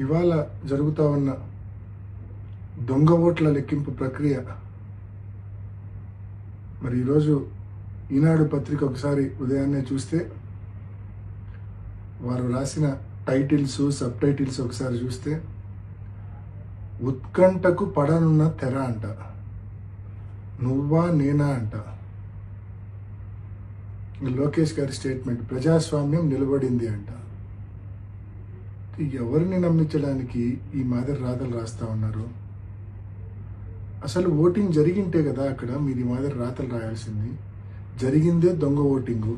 ఇవాళ జరుగుతా ఉన్న దొంగ ఓట్ల లెక్కింపు ప్రక్రియ మరి ఈరోజు ఈనాడు పత్రిక ఒకసారి ఉదయాన్నే చూస్తే వారు రాసిన టైటిల్స్ సబ్ టైటిల్స్ ఒకసారి చూస్తే ఉత్కంఠకు పడనున్న తెర అంట, నువ్వా నేనా అంట. లోకేష్ గారి స్టేట్మెంట్, ప్రజాస్వామ్యం నిలబడింది అంట. ఎవరిని నమ్మించడానికి ఈ మాదిరి రాతలు రాస్తా ఉన్నారు? అసలు ఓటింగ్ జరిగింటే కదా అక్కడ మీరు ఈ మాదిరి రాతలు రాయాల్సింది. జరిగిందే దొంగ ఓటింగు,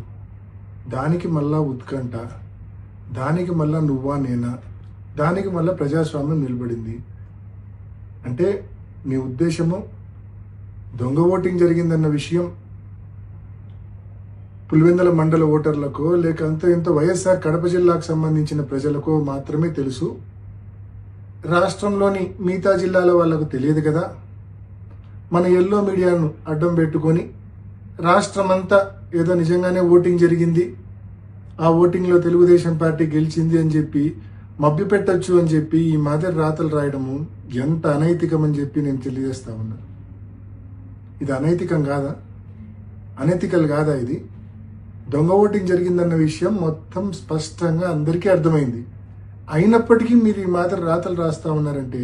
దానికి మళ్ళా ఉత్కంఠ, దానికి మళ్ళా నువ్వా నేనా, దానికి మళ్ళా ప్రజాస్వామ్యం నిలబడింది అంటే మీ ఉద్దేశము దొంగ ఓటింగ్ జరిగిందన్న విషయం పులివెందుల మండల ఓటర్లకో లేక ఎంతో వైఎస్ఆర్ కడప జిల్లాకు సంబంధించిన ప్రజలకో మాత్రమే తెలుసు, రాష్ట్రంలోని మిగతా జిల్లాల వాళ్లకు తెలియదు కదా. మన ఎల్లో మీడియాను అడ్డం పెట్టుకొని రాష్ట్రమంతా ఏదో నిజంగానే ఓటింగ్ జరిగింది, ఆ ఓటింగ్లో తెలుగుదేశం పార్టీ గెలిచింది అని చెప్పి మభ్యపెట్టచ్చు అని చెప్పి ఈ మాదిరి రాతలు రాయడము ఎంత అనైతికం అని చెప్పి నేను తెలియజేస్తా ఉన్నా. ఇది అనైతికం కాదా? అనైతికల్ కాదా? ఇది దొంగ ఓటింగ్ జరిగిందన్న విషయం మొత్తం స్పష్టంగా అందరికీ అర్థమైంది. అయినప్పటికీ మీరు ఈ మాదిరి రాతలు రాస్తా ఉన్నారంటే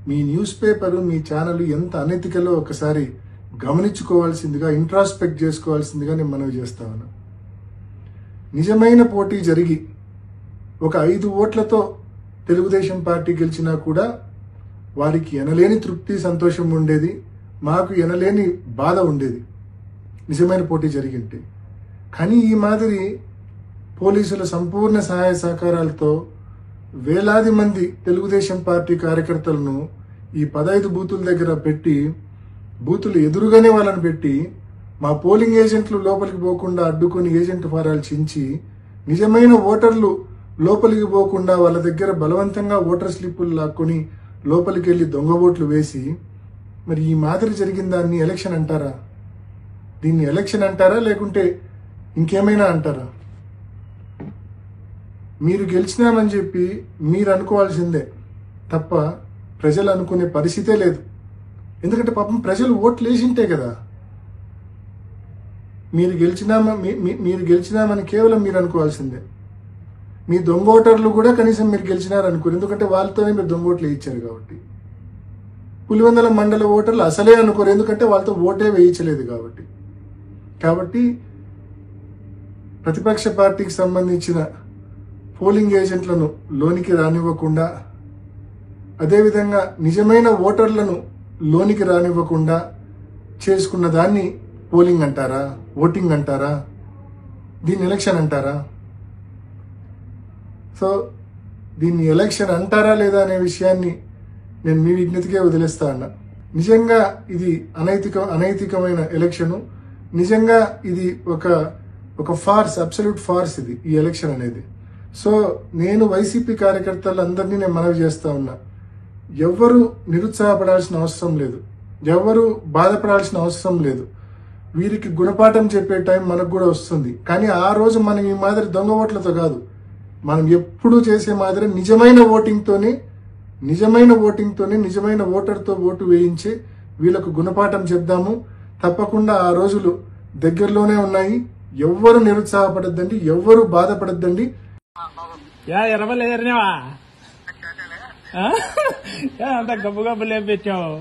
మీ న్యూస్ పేపరు మీ ఛానల్ ఎంత అనైతికలో ఒకసారి గమనించుకోవాల్సిందిగా, ఇంట్రాస్పెక్ట్ చేసుకోవాల్సిందిగా నేను మనవి చేస్తా ఉన్నా. నిజమైన పోటీ జరిగి ఒక 5 ఓట్లతో తెలుగుదేశం పార్టీ గెలిచినా కూడా వారికి ఎనలేని తృప్తి సంతోషం ఉండేది, మాకు ఎనలేని బాధ ఉండేది నిజమైన పోటీ జరిగింటే. కానీ ఈ మాదిరి పోలీసుల సంపూర్ణ సహాయ సహకారాలతో వేలాది మంది తెలుగుదేశం పార్టీ కార్యకర్తలను ఈ 15 బూతుల దగ్గర పెట్టి, బూతులు ఎదురుగానే వాళ్ళని పెట్టి, మా పోలింగ్ ఏజెంట్లు లోపలికి పోకుండా అడ్డుకొని ఏజెంట్ ఫారాలు చించి, నిజమైన ఓటర్లు లోపలికి పోకుండా వాళ్ళ దగ్గర బలవంతంగా ఓటర్ స్లిప్పులు లాక్కొని లోపలికి వెళ్ళి దొంగ ఓట్లు వేసి, మరి ఈ మాదిరి జరిగిన దాన్ని ఎలక్షన్ అంటారా? దీన్ని ఎలక్షన్ అంటారా లేకుంటే ఇంకేమైనా అంటారా? మీరు గెలిచినామని చెప్పి మీరు అనుకోవాల్సిందే తప్ప ప్రజలు అనుకునే పరిస్థితే లేదు. ఎందుకంటే పాపం ప్రజలు ఓట్లు వేసింటే కదా మీరు గెలిచినామని కేవలం మీరు అనుకోవాల్సిందే. మీ దొంగ ఓటర్లు కూడా కనీసం మీరు గెలిచినారనుకోరు, ఎందుకంటే వాళ్ళతోనే మీరు దొంగ ఓట్లు వేయించారు కాబట్టి. పులివెందుల మండల ఓటర్లు అసలే అనుకోరు, ఎందుకంటే వాళ్ళతో ఓటే వేయించలేదు కాబట్టి ప్రతిపక్ష పార్టీకి సంబంధించిన పోలింగ్ ఏజెంట్లను లోనికి రానివ్వకుండా, అదేవిధంగా నిజమైన ఓటర్లను లోనికి రానివ్వకుండా చేసుకున్న దాన్ని పోలింగ్ అంటారా? ఓటింగ్ అంటారా? దీన్ని ఎలక్షన్ అంటారా? సో దీన్ని ఎలక్షన్ అంటారా లేదా అనే విషయాన్ని నేను మీ విజ్ఞతకే వదిలేస్తా అన్నా. నిజంగా ఇది అనైతికమైన ఎలక్షను. నిజంగా ఇది ఒక ఫార్స్, అబ్సల్యూట్ ఫార్స్ ఇది ఈ ఎలక్షన్ అనేది. సో నేను వైసీపీ కార్యకర్తలందరినీ నేను మనవి చేస్తా ఉన్నా, ఎవ్వరూ నిరుత్సాహపడాల్సిన అవసరం లేదు, ఎవ్వరూ బాధపడాల్సిన అవసరం లేదు. వీరికి గుణపాఠం చెప్పే టైం మనకు కూడా వస్తుంది. కానీ ఆ రోజు మనం ఈ మాదిరి దొంగ ఓట్లతో కాదు, మనం ఎప్పుడూ చేసే మాదిరి నిజమైన ఓటింగ్తోనే నిజమైన ఓటర్తో ఓటు వేయించి వీళ్ళకు గుణపాఠం చెప్దాము. తప్పకుండా ఆ రోజులు దగ్గరలోనే ఉన్నాయి. ఎవ్వరు నిరుత్సాహపడద్దండి, ఎవ్వరు బాధపడద్దండి. అంత గబ్బు గబ్బు లేపెట్టావు.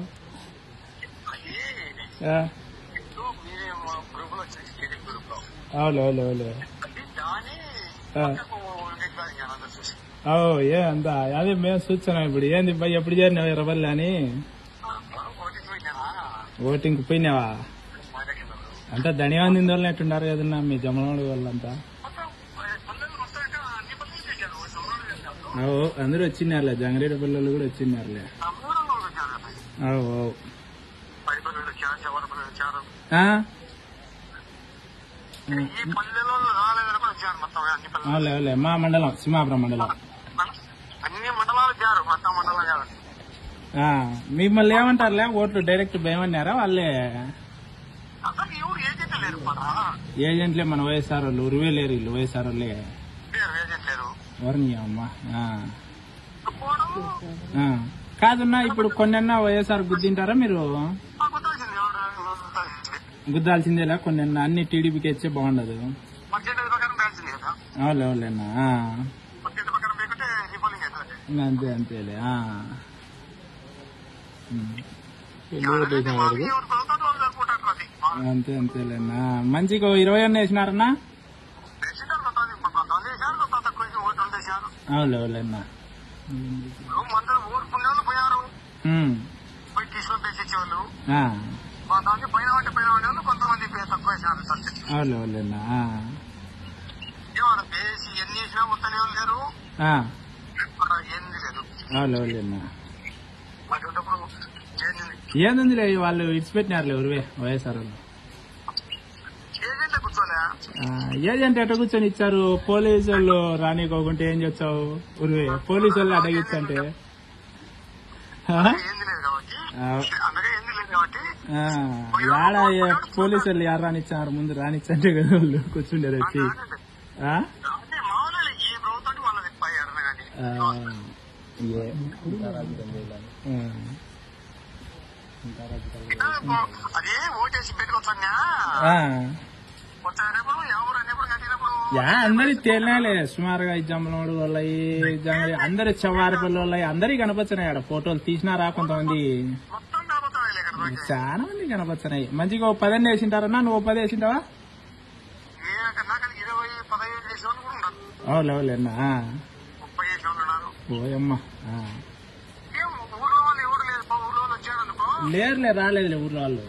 అవును ఏ అంతా అదే మేము చూస్తున్నాం. ఇప్పుడు ఏంది ఎప్పుడు చేరినావు 20 అని? ఓటింగ్ పోయినావా? అంతా ధనియావంది వాళ్ళని ఎట్టుండారు కదన్నా మీ జమలవాడి వాళ్ళంతా? అందరూ వచ్చినారులే, జంగారెడ్డి పిల్లలు కూడా వచ్చినారులే. అవులే మా మండలం సింహాపురం మండలం. మిమ్మల్ని ఏమంటారులే ఓట్లు డైరెక్ట్ భయమన్నారా వాళ్ళే? ఏజెంట్లే మన వైఎస్ఆర్ వాళ్ళు, ఉరివే లేరు వీళ్ళు వైఎస్ఆర్ వాళ్ళే. ఎవరిని అమ్మా ఆ. కాదన్నా ఇప్పుడు కొన్నన్నా వైఎస్ఆర్ గుద్దింటారా మీరు? గుద్దాల్సిందేలా కొన్నన్నా అన్ని టీడీపీకి ఇచ్చే బాగుండదు. అవులేనా అంతే అంతేలే. అంతే అంతేలేనా. మంచిగా 20 అన్న వేసినారన్నా? అవులేనా. అవులేనా. అవులేనా. ఏంది వాళ్ళు ఇడిచిపెట్టినారులే ఉరివే వైఎస్ఆర్ వాళ్ళు. ఏజెంట్ ఎట్ట కూర్చొని ఇచ్చారు? పోలీసు వాళ్ళు రానికోకుంటే ఏం చేస్తావు ఉరివే? పోలీసు వాళ్ళు అడగిచ్చంటే యాడ పోలీసు వాళ్ళు యారు రానిచ్చారు? ముందు రానిచ్చంటే కదా వాళ్ళు కూర్చుండేది వచ్చి. అందరి తేలినాలే సుమారుగా ఈ జమ్మలమూడు వాళ్ళయి అందరి చవారిపల్లి వాళ్ళయి అందరి కనపచ్చినాయి. ఆడ ఫోటోలు తీసినారా కొంతమంది? చాలా మంది కనపచ్చినాయి. మంచిగా 10 వేసింటారన్నా? నువ్వు 10 వేసింటావా? అవులేనా. ఓయమ్మా లేరులే, రాలేదులే ఊర్లో వాళ్ళు.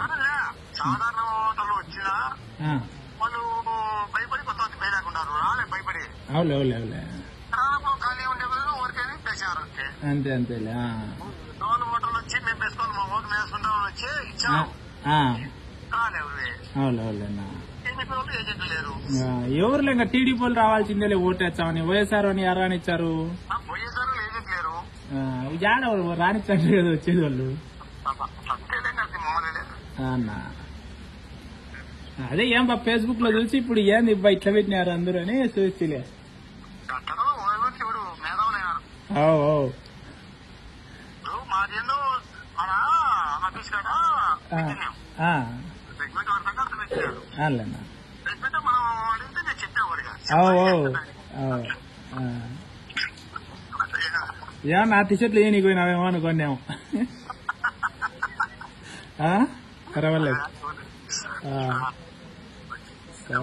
అవులే అంతే అంతేలే. అవులేనా. ఎవరులే ఇంకా టీడీపీ వాళ్ళు రావాల్సిందేలే ఓటేస్తామని. వైఎస్ఆర్ అని ఎవరు రానిచ్చారు? యాడ రానిచ్చండి కదా వచ్చేది వాళ్ళు. అదే ఏం బా ఫేస్బుక్ లో చూసి ఇప్పుడు ఏంది ఇబ్బా ఇట్లా పెట్టినారు అందరూ అని చూసిలే. ఏమన్నా టీషర్ట్లు ఏ నీకు పోయినావేమో అనుకోండేమో. పర్వాలేదు. సరే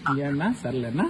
ఇంకేమన్నా? సర్లేనా.